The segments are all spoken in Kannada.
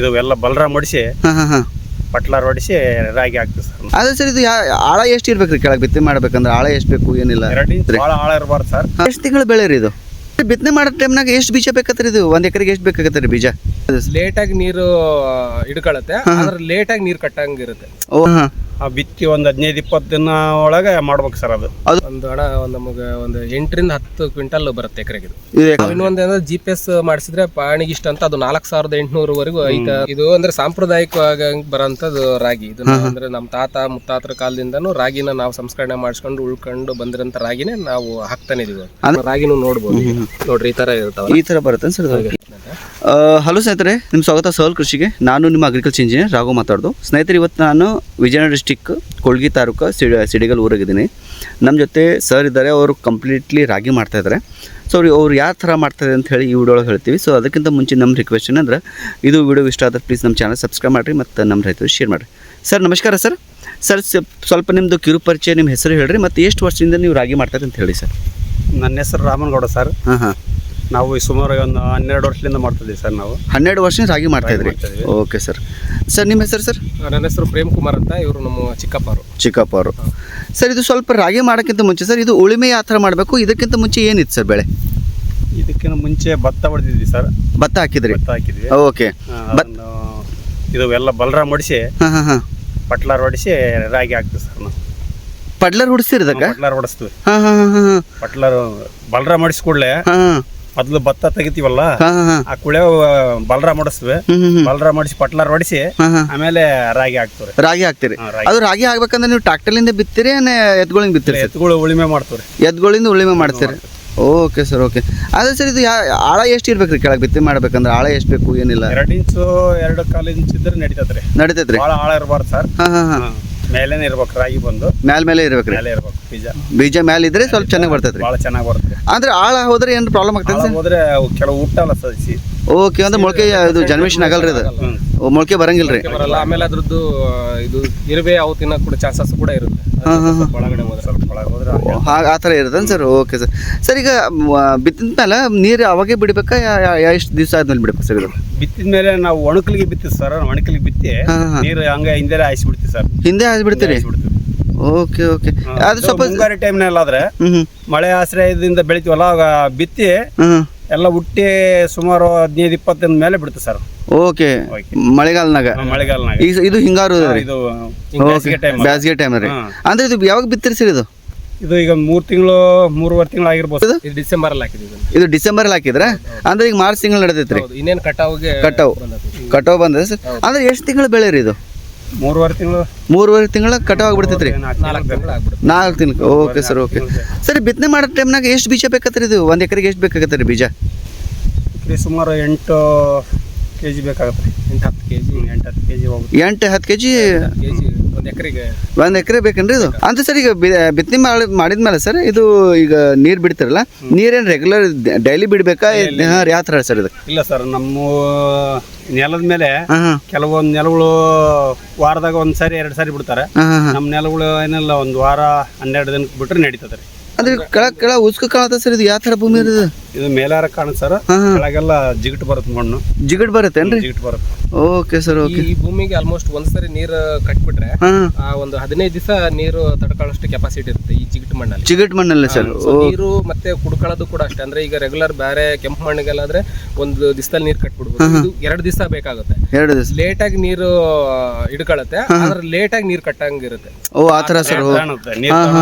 ಇದು ಎಲ್ಲ ಬಲರಾಮ್ ಹೊಡಿಸಿ ಹಾಂ ಹಾಂ ಹಾಂ ಪಟ್ಲಾರ್ ಹೊಡಿಸಿ ರಾಗಿ ಹಾಕ್ತೀವಿ ಸರ್. ಅದೇ ಸರ್ ಇದು ಆಳ ಎಷ್ಟು ಇರ್ಬೇಕು ರೀ ಕೆಳಗೆ ಬಿತ್ತನೆ ಮಾಡ್ಬೇಕಂದ್ರೆ ಆಳ ಎಷ್ಟು ಬೇಕು ಏನಿಲ್ಲ 2 ಇಂಚ್ ಭಾಳ ಆಳ ಇರಬಾರ್ದು ಸರ್. ಎಷ್ಟು ತಿಂಗಳು ಬೆಳೆ ರೀ ಇದು ಬಿತ್ತನೆ ಮಾಡೋ ಟೈಮ್ನಾಗ ಎಷ್ಟು ಬೀಜ ಬೇಕಾಗ್ತದೆ ಇದು 1 ಎಕರೆಗೆ ಎಷ್ಟು ಬೇಕಾಗತ್ತೆ ರೀ ಬೀಜ? ಲೇಟಾಗಿ ನೀರು ಹಿಡ್ಕೊಳತ್ತೆ, ಆದ್ರೆ ಲೇಟಾಗಿ ನೀರು ಕಟ್ಟಂಗಿರುತ್ತೆ. ಓ ಹಾಂ ಆ ಬಿತ್ತಿ ಒಂದು 15-20 ದಿನ ಒಳಗೆ ಮಾಡ್ಬೇಕು ಸರ್. ಅದು ಒಂದು ಹಣ ನಮಗೆ ಒಂದು 8 ರಿಂದ 10 ಕ್ವಿಂಟಲ್ ಬರುತ್ತೆ ಎಕರೆಗೆ. ಇದು ಇನ್ನೊಂದು ಅಂದ್ರೆ GPS ಮಾಡಿಸಿದ್ರೆ ಪಾಣಿಗೆ ಇಷ್ಟ ಅಂತ ಅದು 4800ವರೆಗೂ ಐತೆ. ಇದು ಅಂದ್ರೆ ಸಾಂಪ್ರದಾಯಿಕವಾಗಿ ಬರೋಂಥದ್ದು ರಾಗಿ. ಇದನ್ನ ಅಂದ್ರೆ ನಮ್ಮ ತಾತ ಮುತ್ತಾತರ ಕಾಲದಿಂದನೂ ರಾಗಿನ ನಾವು ಸಂಸ್ಕರಣೆ ಮಾಡಿಸ್ಕೊಂಡು ಉಳ್ಕೊಂಡು ಬಂದಿರೋಂಥ ರಾಗಿನೇ ನಾವು ಹಾಕ್ತಾನೆ ಇದೀವಿ. ರಾಗಿನೂ ನೋಡ್ಬೋದು ನೋಡ್ರಿ, ಈ ತರ ಇರ್ತಾವ, ಈ ಥರ ಬರುತ್ತೆ ಸರ್. ಹಲೋ ಸ್ನೇಹಿತರೆ, ನಿಮ್ಮ ಸ್ವಾಗತ ಸಹಲ್ ಕೃಷಿಗೆ. ನಾನು ನಿಮ್ಮ ಅಗ್ರಿಕಲ್ಚರ್ ಇಂಜಿನಿಯರ್ ರಾಘು ಮಾತಾಡೋದು. ಸ್ನೇಹಿತರೆ, ಇವತ್ತು ನಾನು ವಿಜಯನಗರ ಡಿಸ್ಟಿಕ್ ಕೊಳ್ಗಿ ತಾಲೂಕು ಸಿಡಿಗಲ್ ಊರಾಗಿದ್ದೀನಿ. ನಮ್ಮ ಜೊತೆ ಸರ್ ಇದ್ದಾರೆ, ಅವರು ಕಂಪ್ಲೀಟ್ಲಿ ರಾಗಿ ಮಾಡ್ತಾಯಿದ್ದಾರೆ. ಸೊ ಅವ್ರು ಯಾವ ಥರ ಮಾಡ್ತಾರೆ ಅಂತ ಹೇಳಿ ಈ ವಿಡಿಯೋ ಒಳಗೆ ಹೇಳ್ತೀವಿ. ಸೊ ಅದಕ್ಕಿಂತ ಮುಂಚೆ ನಮ್ಮ ರಿಕ್ವೆಸ್ಟ್ ಏನಂದ್ರೆ, ಇದು ವಿಡಿಯೋ ಇಷ್ಟ ಆದರೆ ಪ್ಲೀಸ್ ನಮ್ಮ ಚಾನಲ್ ಸಬ್ಸ್ಕ್ರೈಬ್ ಮಾಡಿರಿ ಮತ್ತು ನಮ್ಮ ರೈತರು ಶೇರ್ ಮಾಡಿರಿ. ಸರ್ ನಮಸ್ಕಾರ ಸರ್. ಸರ್ ಸ್ವಲ್ಪ ನಿಮ್ಮದು ಕಿರು ಪರಿಚಯ, ನಿಮ್ಮ ಹೆಸರು ಹೇಳಿರಿ ಮತ್ತು ಎಷ್ಟು ವರ್ಷದಿಂದ ನೀವು ರಾಗಿ ಮಾಡ್ತಾರೆ ಅಂತ ಹೇಳಿ ಸರ್. ನನ್ನ ಹೆಸರು ರಾಮನಗೌಡ ಸರ್. ಹಾಂ ಹಾಂ. ನಾವು ಸುಮಾರು ಒಂದು 12 ವರ್ಷದಿಂದ ಮಾಡ್ತಿದ್ದೀವಿ ಸರ್. ನಾವು 12 ವರ್ಷ ರಾಗಿ ಮಾಡ್ತಾಯಿದ್ರಿ. Okay sir. ಸರ್ ನಿಮ್ಮ ಹೆಸರು ಸರ್? ನನ್ನ ಹೆಸರು ಪ್ರೇಮ್ ಕುಮಾರ್ ಅಂತ, ಇವರು ನಮ್ಮ ಚಿಕ್ಕಪ್ಪ ಅವರು. ಸರ್ ಇದು ಸ್ವಲ್ಪ ರಾಗಿ ಮಾಡೋಕ್ಕಿಂತ ಮುಂಚೆ ಸರ್, ಇದು ಉಳುಮೆ ಯಾವ ಥರ ಮಾಡಬೇಕು? ಇದಕ್ಕಿಂತ ಮುಂಚೆ ಏನಿತ್ತು ಸರ್ ಬೆಳೆ? ಇದಕ್ಕಿಂತ ಮುಂಚೆ ಭತ್ತ ಹೊಡೆದಿದ್ವಿ ಸರ್. ಭತ್ತ ಹಾಕಿದ್ರಿ? ಭತ್ತ ಹಾಕಿದ್ವಿ. ಓಕೆ. ಇದು ಎಲ್ಲ ಬಲರಾಮ್ ಹೊಡಿಸಿ ಹಾಂ ಹಾಂ ಹಾಂ ಪಟ್ಲಾರ್ ಹೊಡಿಸಿ ರಾಗಿ ಹಾಕ್ತೀವಿ ಸರ್. ನಾವು ಪಡ್ಲರ್ ಹೊಡಿಸ್ತೀರಿ ಇದಕ್ಕೆ? ಪಟ್ಲಾರ್ ಹೊಡಿಸ್ತೀವಿ. ಹಾಂ ಹಾಂ ಹಾಂ ಹಾಂ. ಪಟ್ಲಾರ್ ಬಲರಾಮ್ ಹೊಡಿಸಿ ಕೂಡಲೇ ಹಾಂ ಮೊದಲು ಭತ್ತ ತೆಗಿತೀವಲ್ಲ, ಹಾಂ ಹಾಂ ಆ ಕುಳೆ ಬಲರಾಮ್ ಹೊಡಿಸ್ತೀವಿ. ಬಲರಾಮ್ ಹೊಡಿಸಿ ಪಟ್ಲಾರ್ ಹೊಡಿಸಿ ಆಮೇಲೆ ರಾಗಿ ಹಾಕ್ತೀವಿ. ರಾಗಿ ಹಾಕ್ತೀರಿ? ಅದು ರಾಗಿ ಆಗ್ಬೇಕಂದ್ರೆ ನೀವು ಟ್ರಾಕ್ಟರ್ಲಿಂದ ಬಿತ್ತೀರಿ ಎತ್ಗಳಿಂದ ಬಿತ್ತೀರಿ? ಎತ್ತುಗಳು ಉಳಿಮೆ ಮಾಡ್ತೀವಿ. ಎತ್ಗಳಿಂದ ಉಳುಮೆ ಮಾಡ್ತೀರಿ? Okay sir. ಓಕೆ. ಅದೇ ಸರ್ ಇದು ಆಳ ಎಷ್ಟು ಇರ್ಬೇಕು ರೀ ಕೆಳಗೆ ಬಿತ್ತನೆ ಮಾಡ್ಬೇಕಂದ್ರೆ? ಆಳ ಎಷ್ಟು ಬೇಕು ಏನಿಲ್ಲ? 2 ಇಂಚು 2.25 ಇಂಚ್ ಇದ್ರೆ ನಡೀತದ್ರಿ. ನಡೀತೈತ್ರಿ? ಭಾಳ ಆಳ ಇರಬಾರ್ದು ಸರ್. ಹಾಂ ಹಾಂ ಹಾಂ. ಮೇಲೇನೆ ಇರ್ಬೇಕು ರಾಗಿ ಬಂದು ಮೇಲೆ ಇರ್ಬೇಕು ರೀ? ಮೇಲೆ ಇರ್ಬೇಕು. ಬೀಜ ಮೇಲೆ ಇದ್ರೆ ಸ್ವಲ್ಪ ಚೆನ್ನಾಗಿ ಬರ್ತೈತ್ರಿ? ಭಾಳ ಚೆನ್ನಾಗಿ ಬರುತ್ತೆ. ಅಂದ್ರೆ ಆಳ ಹೋದ್ರೆ ಏನು ಪ್ರಾಬ್ಲಮ್ ಆಗ್ತದೆ ಸರ್? ಹೋದ್ರೆ ಕೆಲವು ಹುಟ್ಟಲ್ಲ ಸಸಿ. ಓಕೆ. ಅಂದ್ರೆ ಮೊಳಕೆ ಇದು ಜನರೇಷನ್ ಆಗಲ್ರಿ? ಅದು ಮೊಳಕೆ ಬರಂಗಿಲ್ಲ ರೀ? ಬರಲ್ಲ. ಆಮೇಲೆ ಅದ್ರದ್ದು ಇದು ಇರುವೆ ಅವು ತಿನ್ನೋಕೆ ಕೂಡ ಚಾನ್ಸಸ್ ಕೂಡ ಇರುತ್ತೆ. ಒಳಗಡೆ ಹೋದ್ರೆ ಸ್ವಲ್ಪ ಒಳಗೆ ಹೋದ್ರೆ ಆ ಥರ ಇರುತ್ತೆ ಸರ್. Okay sir. ಸರ್ ಈಗ ಬಿತ್ತಿದ ಮೇಲೆ ನೀರು ಅವಾಗೇ ಬಿಡ್ಬೇಕಾ ಎಷ್ಟು ದಿವಸ ಆದ್ಮೇಲೆ ಬಿಡ್ಬೇಕು ಸರ್ ಇದು? ಬಿತ್ತಿದ ಮೇಲೆ ನಾವು ಒಣಕಲಿಗೆ ಬಿತ್ತೀವಿ ಸರ್. ಒಣಕಲಿಗೆ ಬಿತ್ತಿ ನೀರು ಹಂಗೆ ಹಿಂದೆ ಹಾಯಿಸ್ಬಿಡ್ತೀವಿ ಸರ್. ಹಿಂದೆ ಹಾಯಿಸ್ಬಿಡ್ತೀರಿ? Okay okay. ಅದು ಸ್ವಲ್ಪ ಮುಂಗಾರಿ ಟೈಮ್ನಲ್ಲಾದ್ರೆ ಮಳೆ ಆಶ್ರಯದಿಂದ ಬೆಳಿತೀವಲ್ಲ, ಅವಾಗ ಬಿತ್ತಿ ಎಲ್ಲ ಹುಟ್ಟಿ ಸುಮಾರು 15-20 ದಿನ ಮೇಲೆ ಬಿಡುತ್ತೆ ಸರ್. ಓಕೆ. ಮಳೆಗಾಲನಾಗ? ಈಗ ಇದು ಹಿಂಗಾರು ಇದು ಬೇಸಿಗೆ ಟೈಮ್ ರೀ. ಅಂದ್ರೆ ಇದು ಯಾವಾಗ ಬಿತ್ತಿರಿ ಸರ್ ಇದು? ಇದು ಈಗ 3 ತಿಂಗಳು 3.5 ತಿಂಗಳು ಆಗಿರ್ಬೋದು. ಇದು ಡಿಸೆಂಬರ್ ಅಲ್ಲಿ ಹಾಕಿದ್ವಿ. ಇದು ಡಿಸೆಂಬರ್ ಅಲ್ಲಿ ಹಾಕಿದ್ರೆ ಅಂದ್ರೆ ಈಗ ಮಾರ್ಚ್ ತಿಂಗಳು ನಡೆದೈತ್ರಿ? ಇನ್ನೇನು ಕಟಾವ್ ಬಂದ ಸರ್. ಅಂದ್ರೆ ಎಷ್ಟು ತಿಂಗಳು ಬೆಳೆ ರೀ ಇದು? 3.5 ತಿಂಗಳ ಕಟಾವ್ ಆಗ್ಬಿಡ್ತೈತ್ರಿ? 4 ತಿಂಗಳು. Okay sir. ಓಕೆ. ಸರಿ, ಬಿತ್ತನೆ ಮಾಡೋ ಟೈಮ್ನಾಗ ಎಷ್ಟು ಬೀಜ ಬೇಕಾಗ್ತದೆ ಇದು? 1 ಎಕರೆಗೆ ಎಷ್ಟು ಬೇಕಾಗತ್ತೆ ರೀ ಬೀಜ? ಸುಮಾರು 8 kg ಬೇಕಾಗುತ್ತೆ. 8-10 kg ಹೋಗುತ್ತೆ. 8-10 kg 1 ಎಕರೆ ಬೇಕೇನ್ರಿ ಇದು? ಅಂತ ಸರ್ ಈಗ ಬಿತ್ತನೆ ಮಾಡಿದ್ಮೇಲೆ ಸರ್ ಇದು ಈಗ ನೀರು ಬಿಡ್ತಿರಲ್ಲ, ನೀರೇನು ರೆಗ್ಯುಲರ್ ಡೈಲಿ ಬಿಡ್ಬೇಕಾ ಯಾವ ಥರ ಸರ್ ಇದು? ಇಲ್ಲ ಸರ್, ನಮ್ಮ ನೆಲದ ಮೇಲೆ ಕೆಲವೊಂದು ನೆಲಗಳು ವಾರದಾಗ 1 ಸಾರಿ 2 ಸಾರಿ ಬಿಡ್ತಾರೆ. ನಮ್ಮ ನೆಲಗಳು ಏನಿಲ್ಲ, 1 ವಾರ 12 ದಿನಕ್ಕೆ ಬಿಟ್ರೆ ನಡೀತದೆ ರೀ. ಅಂದ್ರೆ ಕೆಳ ಉಸ್ಕ ಕಾಣುತ್ತೆ ಸರ್. ಇದು ಯಾವ ಥರ ಭೂಮಿ ಇರೋದು? ಇದು ಮೇಲಾರ ಕಾಣುತ್ತೆ ಸರ್. ಕೆಳಗೆಲ್ಲ ಜಿಗಟ್ ಬರುತ್ತೆ, ಮಣ್ಣು ಜಿಗಟ್ ಬರುತ್ತೇನ್ರಿ? ಜಿಗಟ್ ಬರುತ್ತೆ. Okay sir. ಓಕೆ. ಈ ಭೂಮಿಗೆ ಆಲ್ಮೋಸ್ಟ್ ಒಂದ್ಸರಿ ನೀರು ಕಟ್ಬಿಟ್ರೆ ಒಂದು 15 ದಿವಸ ನೀರು ತಡ್ಕೊಳ್ಳೋಷ್ಟು ಕೆಪಾಸಿಟಿ ಇರುತ್ತೆ ಈ ಜಿಗಟ್ ಮಣ್ಣಲ್ಲಿ. ಜಿಗಟ್ ಮಣ್ಣಲ್ಲಿ ಸರ್ ನೀರು ಮತ್ತೆ ಕುಡ್ಕೊಳ್ಳೋದು ಕೂಡ ಅಷ್ಟೇ. ಅಂದ್ರೆ ಈಗ ರೆಗ್ಯುಲರ್ ಬೇರೆ ಕೆಂಪು ಮಣ್ಣಿಗೆಲ್ಲ ಆದ್ರೆ 1 ದಿವಸದಲ್ಲಿ ನೀರು ಕಟ್ಬಿಡ್ಬೋದು. ಇದು 2 ದಿವಸ ಬೇಕಾಗುತ್ತೆ. 2 ದಿವಸ ಲೇಟಾಗಿ ನೀರು ಹಿಡ್ಕೊಳ್ಳುತ್ತೆ, ಆದ್ರೆ ಲೇಟಾಗಿ ನೀರು ಕಟ್ಟಂಗಿರುತ್ತೆ. ಓ ಆ ಥರ ಸರ್.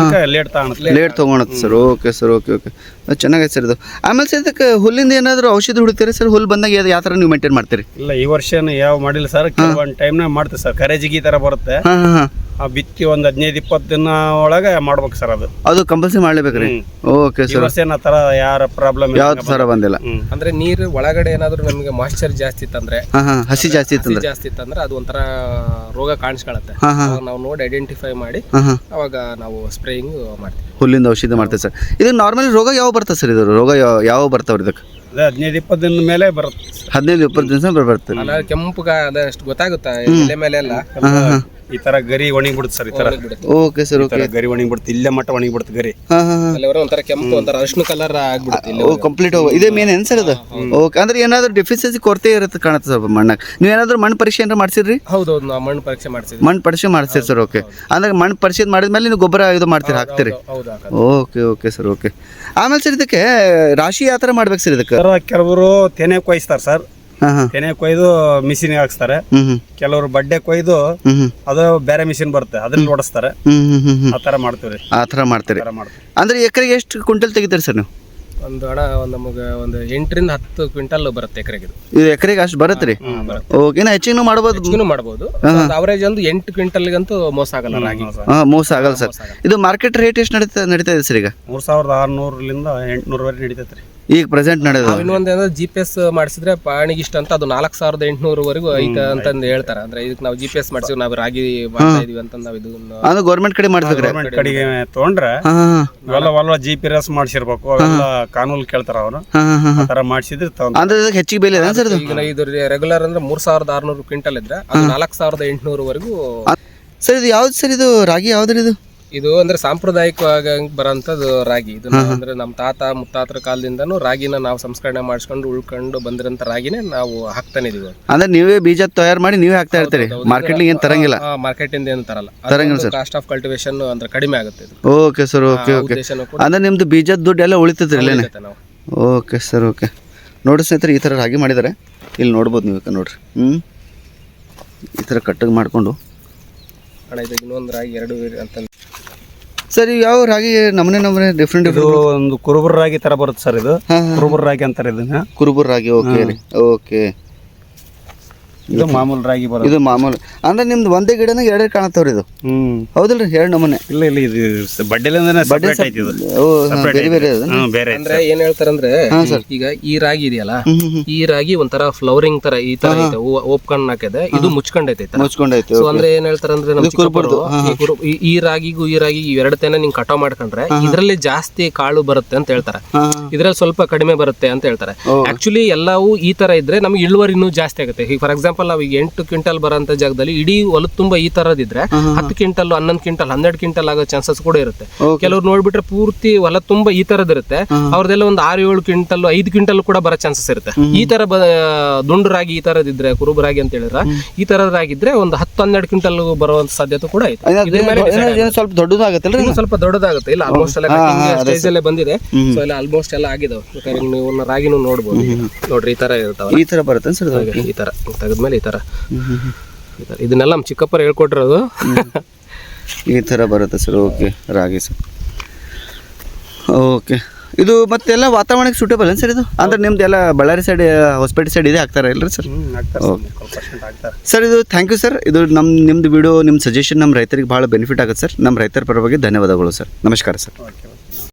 ಲೇಟ್ ತಗೊಳುತ್ತೆ sir. Okay sir. Okay okay. ಚೆನ್ನಾಗೈತೆ ಸರ್ ಇದು. ಆಮೇಲೆ ಸರ್ ಇದಕ್ಕೆ ಹುಲ್ಲಿಂದ ಏನಾದರೂ ಔಷಧಿ ಹೊಡಿತೀರಿ ಸರ್? ಹುಲ್ಲು ಬಂದಾಗ ಯಾವ ಥರ ನೀವು ಮೇಂಟೈನ್ ಮಾಡ್ತೀರಿ? ಇಲ್ಲ, ಈ ವರ್ಷ ಯಾವ ಮಾಡಿಲ್ಲ ಸರ್. ಕೆಲವೊಂದು ಟೈಮ್ನಾಗ ಮಾಡ್ತೀವಿ ಸರ್. ಕರೆಜಿಗಿ ಥರ ಬರುತ್ತೆ. ಆ ಬಿತ್ತಿ ಒಂದು 15-20 ದಿನ ಒಳಗೆ ಮಾಡ್ಬೇಕು ಸರ್. ಅದು ಕಂಪಲ್ಸರಿ ಮಾಡ್ಲೇಬೇಕ್ರಿ? Okay sir. ಆ ಥರ ಯಾರ ಪ್ರಾಬ್ಲಮ್ ಯಾವ ಥರ ಬಂದಿಲ್ಲ. ಅಂದ್ರೆ ನೀರು ಒಳಗಡೆ ಏನಾದರೂ ನಮಗೆ ಮಾಯಿಶ್ಚರ್ ಜಾಸ್ತಿ ಇತ್ತಂದ್ರೆ, ಹಸಿ ಜಾಸ್ತಿ ಇತ್ತಂದ್ರೆ ಅದು ಒಂಥರ ರೋಗ ಕಾಣಿಸ್ಕೊಳತ್ತೆ. ನಾವು ನೋಡಿ ಐಡೆಂಟಿಫೈ ಮಾಡಿ ಅವಾಗ ನಾವು ಸ್ಪ್ರೇಯಿಂಗ್ ಮಾಡ್ತೀವಿ. ಹುಲ್ಲಿಂದ ಔಷಧಿ ಮಾಡ್ತೀವಿ ಸರ್. ಇದು ನಾರ್ಮಲಿ ರೋಗ ಯಾವ ಬರ್ತದೆ ಸರ್? ಇದು ರೋಗ ಯಾವ ಬರ್ತಾವ್ರಿ ಇದಕ್ಕೆ? 15-20 ದಿನ ಮೇಲೆ ಬರುತ್ತೆ. 15-20 ದಿವಸ ಬರ್ತದೆ. ಕೆಂಪುಗ ಅದಷ್ಟು ಗೊತ್ತಾಗುತ್ತಾ ಎಲೆ ಮೇಲೆ ಎಲ್ಲ ಈ ತರ ಗರಿ ಒಣಗಿಬಿಡುತ್ತೆ ಸರ್. ಈ ತರ ಓಕೆ ಸರ್, ಓಕೆ. ಗರಿ ಒಣಗಿಬಿಡುತ್ತೆ, ಇಲ್ಲೇ ಮಟ್ಟ ಒಣಗಿಬಿಡುತ್ತೆ ಗರಿ. ಹಾಂ ಹಾಂ ಹಾಂ. ಒಂಥರ ಕೆಂಪು ಒಂಥರ ಅರಿಶಿನ ಕಲರ್ ಆಗ್ಬಿಡುತ್ತೆ ಇಲ್ಲಿ. ಓ, ಕಂಪ್ಲೀಟ್ ಇದೇ ಮೇನ್ ಏನು ಸರ್ ಅದು? ಓಕೆ. ಅಂದ್ರೆ ಏನಾದರೂ ಡೆಫಿಷಿಯನ್ಸಿ ಕೊರತೆ ಇರುತ್ತೆ ಕಾಣುತ್ತೆ ಸರ್ ಮಣ್ಣಾಗ. ನೀವು ಏನಾದರೂ ಮಣ್ಣು ಪರೀಕ್ಷೆ ಏನಾರು ಮಾಡ್ಸಿದ್ರಿ? ಹೌದೌದು, ನಾವು ಮಣ್ಣು ಪರೀಕ್ಷೆ ಮಾಡ್ಸಿದ್ವಿ. ಮಣ್ಣು ಪರೀಕ್ಷೆ ಮಾಡ್ತೀರಿ ಸರ್, ಓಕೆ. ಅಂದ್ರೆ ಮಣ್ಣು ಪರೀಕ್ಷೆ ಮಾಡಿದ್ಮೇಲೆ ನೀವು ಗೊಬ್ಬರ ಇದು ಮಾಡ್ತೀರಿ, ಹಾಕ್ತೀರಿ? Okay okay sir, okay. ಆಮೇಲೆ ಸರ್ ಇದಕ್ಕೆ ರಾಶಿ ಯಾವ ಥರ ಮಾಡ್ಬೇಕು ಸರ್ ಇದಕ್ಕೆ? ಕೆಲವರು ತೆನೆ ಕೊಯ್ಸ್ತಾರೆ ಸರ್. ಹಾಂ ಹಾಂ. ತೆನೆ ಕೊಯ್ದು ಮಿಷಿನ್ ಹಾಕ್ಸ್ತಾರೆ. ಕೆಲವರು ಬಡ್ಡೆ ಕೊಯ್ದು ಅದು ಬೇರೆ ಮಿಷಿನ್ ಬರುತ್ತೆ, ಅದ್ರಲ್ಲಿ ಓಡಿಸ್ತಾರೆ. ಆ ತರ ಮಾಡ್ತೀವಿ. ಆ ಥರ ಮಾಡ್ತೀರಿ. ಅಂದ್ರೆ ಎಕರೆಗೆ ಎಷ್ಟು ಕ್ವಿಂಟಲ್ ತೆಗಿತೀರಿ ಸರ್ ನೀವು? ಒಂದು ಹಣ ನಮಗೆ ಒಂದು 8 ರಿಂದ 10 ಕ್ವಿಂಟಲ್ ಬರುತ್ತೆ ಎಕರೆಗೆ. ಇದು ಎಕರೆಗೆ ಅಷ್ಟು ಬರುತ್ತೆ ರೀ? ಓಕೆ. ಇನ್ನು ಹೆಚ್ಚಿಗೆ ಮಾಡ್ಬೋದು? ಮಾಡ್ಬೋದು. ಅವರೇಜ್ ಒಂದು 8 ಕ್ವಿಂಟಲ್ಗಂತೂ ಮೋಸ ಆಗಲ್ಲ ರಾಗಿ. ಮೋಸ ಆಗಲ್ಲ ಸರ್. ಇದು ಮಾರ್ಕೆಟ್ ರೇಟ್ ಎಷ್ಟು ನಡೀತಾ ಇದೆ ಸರ್ ಈಗ? 3600 ರಿಂದ 800 ವರೆಗೆ ನಡೀತೈತ್ರಿ ಈಗ ಪ್ರೆಸೆಂಟ್ ನಡೆಯೋದು. ಇನ್ನೊಂದೇನಂದ್ರೆ GPS ಮಾಡಿಸಿದ್ರೆ ಪಾಣಿಗೆ ಇಷ್ಟ ಅಂತ ಅದು 4800 ವರೆಗೂ ಐತೆ ಅಂತಂದು ಹೇಳ್ತಾರೆ. ಅಂದ್ರೆ ಇದಕ್ಕೆ ನಾವು GPS ಮಾಡಿಸಿವಿ, ನಾವು ರಾಗಿ ಮಾಡ್ತಾ ಇದೀವಿ ಅಂತ ನಾವು ಇದು ಅದು ಗೌರ್ಮೆಂಟ್ ಕಡೆ ಮಾಡ್ಬೇಕ್ರಿ? ಗೌರ್ಮೆಂಟ್ ಕಡೆಗೆ ತಗೊಂಡ್ರೆ ಇವೆಲ್ಲ GPRS ಮಾಡಿಸಿರ್ಬೇಕು, ಅವೆಲ್ಲ ಕಾನೂನು ಕೇಳ್ತಾರ ಅವರು. ಆ ತರ ಮಾಡಿಸಿದ್ರೆ ಅಂದ್ರೆ ಹೆಚ್ಚಿಗೆ ಬೆಲೆ ಇದೆ ಸರ್? ಈಗ ಇದು ರೆಗ್ಯುಲರ್ ಅಂದ್ರೆ 3600 ಕ್ವಿಂಟಲ್ ಇದ್ರೆ ಅದು 4800 ವರೆಗೂ. ಸರ್ ಇದು ಯಾವ್ದು ಸರ್? ಇದು ರಾಗಿ ಯಾವ್ದ್ರಿ ಇದು? ಇದು ಅಂದ್ರೆ ಸಾಂಪ್ರದಾಯಿಕವಾಗಿ ಬರೋಂಥದ್ದು ರಾಗಿ. ಇದು ಅಂದ್ರೆ ನಮ್ಮ ತಾತ ಮುತ್ತಾತರ ಕಾಲದಿಂದನೂ ರಾಗಿನ ನಾವು ಸಂಸ್ಕರಣೆ ಮಾಡಿಸ್ಕೊಂಡು ಉಳ್ಕೊಂಡು ಬಂದಿರೋಂಥ ರಾಗಿನೇ ನಾವು ಹಾಕ್ತಾನೆ ಇದೀವಿ. ಅಂದ್ರೆ ನೀವೇ ಬೀಜ ತಯಾರು ಮಾಡಿ ನೀವೇ ಹಾಕ್ತಾ ಇರ್ತೀರಿ? ಮಾರ್ಕೆಟ್ ಏನ್ ತರಂಗಿಲ್ಲ? ಮಾರ್ಕೆಟ್ ಇಂದ ಏನು ತರಲ್ಲ. ಕಾಸ್ಟ್ ಆಫ್ ಕಲ್ಟಿವೇಶನ್ ಅಂದ್ರೆ ಕಡಿಮೆ ಆಗುತ್ತೆ. Okay sir, okay okay. ಅಂದ್ರೆ ನಿಮ್ದು ಬೀಜದ ದುಡ್ಡು ಎಲ್ಲ ಉಳಿತೈತ್ರಿ ಇಲ್ಲೇನೆ? Okay sir, okay. ನೋಡಿ ಸ್ನೇಹಿತರೆ, ಈ ಥರ ರಾಗಿ ಮಾಡಿದ್ದಾರೆ. ಇಲ್ಲಿ ನೋಡ್ಬೋದು ನೀವು, ನೋಡ್ರಿ. ಈ ಥರ ಕಟ್ಟಿಗೆ ಮಾಡಿಕೊಂಡು ಇನ್ನೊಂದು ರಾಗಿ 2 ಅಂತ ಸರ್. ಯಾವ ರಾಗಿ ನಮೂನೆ ಡಿಫ್ರೆಂಟ್? ಇದು ಒಂದು ಕುರುಬುರ ರಾಗಿ ತರ ಬರುತ್ತೆ ಸರ್. ಇದು ಕುರುಬುರ ರಾಗಿ ಅಂತಾರೆ ಇದನ್ನ. ಕುರುಬುರ ರಾಗಿ, ಓಕೆ ರೀ, ಓಕೆ. ಇದು ಮಾಮೂಲು ರಾಗಿ ಬರುತ್ತೆ. ಇದು ಮಾಮೂಲು ಅಂದ್ರೆ ನಿಮ್ದು ಒಂದೇ ಗಿಡನಾಗ 2 ಕಾಣತ್ತವ್ರಿ ಇದು? ಹೌದಲ್ರಿ, 2 ನಮೂನೆ. ಇಲ್ಲ ಇಲ್ಲ, ಇದು ಬಡ್ಡೆಲಿಂದನೇ ಸೆಪರೇಟ್ ಐತಿ ಇದು. ಬೇರೆ ಬೇರೆ ಬೇರೆ ಅಂದ್ರೆ ಏನ್ ಹೇಳ್ತಾರಂದ್ರೆ, ಈಗ ಈ ರಾಗಿ ಇದೆಯಲ್ಲ, ಈ ರಾಗಿ ಒಂಥರ ಫ್ಲವರಿಂಗ್ ತರ ಈ ತರ ಐತೆ, ಓಪ್ಕೊಂಡ್ ಹಾಕಿದೆ, ಇದು ಮುಚ್ಕೊಂಡೈತೆ. ಮುಚ್ಕೊಂಡೈತೆ. ಸೊ ಅಂದ್ರೆ ಏನ್ ಹೇಳ್ತಾರಂದ್ರೆ ಈ ರಾಗಿಗೂ ಈ ರಾಗಿ ಇವೆರಡು ತೆನೆ ನಿಂಗೆ ಕಟಾವ್ ಮಾಡ್ಕೊಂಡ್ರೆ ಇದ್ರಲ್ಲಿ ಜಾಸ್ತಿ ಕಾಳು ಬರುತ್ತೆ ಅಂತ ಹೇಳ್ತಾರೆ, ಇದ್ರಲ್ಲಿ ಸ್ವಲ್ಪ ಕಡಿಮೆ ಬರುತ್ತೆ ಅಂತ ಹೇಳ್ತಾರೆ. ಆಕ್ಚುಲಿ ಎಲ್ಲವೂ ಈ ತರ ಇದ್ರೆ ನಮ್ಗೆ ಇಳುವರಿ ಇನ್ನೂ ಜಾಸ್ತಿ ಆಗುತ್ತೆ. ಈಗ ಫಾರ್ ಎಕ್ಸಾಂಪಲ್ ನಾವು ಈಗ 8 ಕ್ವಿಂಟಲ್ ಬರೋಂಥ ಜಾಗದಲ್ಲಿ ಇಡೀ ಹೊಲದ ತುಂಬಾ ಈ ತರದಿದ್ರೆ 10 ಕ್ವಿಂಟಲ್ 11 ಕ್ವಿಂಟಲ್ 12 ಕ್ವಿಂಟಲ್ ಆಗೋ ಚಾನ್ಸಸ್ ಕೂಡ ಇರುತ್ತೆ. ಕೆಲವ್ರು ನೋಡ್ಬಿಟ್ರೆ ಪೂರ್ತಿ ಹೊಲ ತುಂಬಾ ಈ ತರದಿರುತ್ತೆ, ಅವ್ರದೆಲ್ಲ ಒಂದು 6-7 ಕ್ವಿಂಟಲ್ 5 ಕ್ವಿಂಟಲ್ ಕೂಡ ಬರೋ ಚಾನ್ಸಸ್ ಇರುತ್ತೆ. ಈ ತರ ದುಂಡು ರಾಗಿ ಈ ತರದಿದ್ರೆ, ಕುರುಬ ರಾಗಿ ಅಂತ ಹೇಳಿದ್ರೆ ಈ ತರದಾಗಿದ್ರೆ ಒಂದು 10-12 ಕ್ವಿಂಟಲ್ ಬರುವಂತ ಸಾಧ್ಯತೆ ಕೂಡ ಐತೆ. ಸ್ವಲ್ಪ ದೊಡ್ಡದಾಗತ್ತಲ್ಲ? ಸ್ವಲ್ಪ ದೊಡ್ಡದಾಗುತ್ತೆ. ಇಲ್ಲ ಆಲ್ಮೋಸ್ಟ್ ಎಲ್ಲ ಸ್ಟೇಜ್ ಅಲ್ಲೇ ಬಂದಿದೆ. ಸೊ ಎಲ್ಲ ಆಲ್ಮೋಸ್ಟ್ ಎಲ್ಲ ಆಗಿದಾವೆ. ನೀವು ರಾಗಿನೂ ನೋಡ್ಬೋದು. ನೋಡ್ರಿ ಈ ತರ ಇರ್ತಾವ, ಈ ತರ ಬರುತ್ತೆ ಸರ್. ಈ ತರ ತೆಗೆದ್ಮೇಲೆ ಈ ತರ ಇದನ್ನೆಲ್ಲ ನಮ್ಮ ಚಿಕ್ಕಪ್ಪರು ಹೇಳ್ಕೊಟ್ಟಿರೋದು. ಈ ಥರ ಬರುತ್ತೆ ಸರ್. ಓಕೆ, ರಾಗಿ ಸರ್. ಓಕೆ. ಇದು ಮತ್ತೆಲ್ಲ ವಾತಾವರಣಕ್ಕೆ ಸೂಟೇಬಲ್ ಏನು ಸರ್ ಇದು? ಅಂದ್ರೆ ನಿಮ್ದು ಎಲ್ಲ ಬಳ್ಳಾರಿ ಸೈಡ್, ಹೊಸಪೇಟೆ ಸೈಡ್ ಇದೆ ಆಗ್ತಾರೆ ಇಲ್ಲರಿ ಸರ್? ಸರ್ ಇದು ಥ್ಯಾಂಕ್ ಯು ಸರ್. ಇದು ನಿಮ್ಮದು ವಿಡಿಯೋ, ನಿಮ್ಮ ಸಜೆಷನ್ ನಮ್ಮ ರೈತರಿಗೆ ಭಾಳ ಬೆನಿಫಿಟ್ ಆಗುತ್ತೆ ಸರ್. ನಮ್ಮ ರೈತರ ಪರವಾಗಿ ಧನ್ಯವಾದಗಳು ಸರ್. ನಮಸ್ಕಾರ ಸರ್.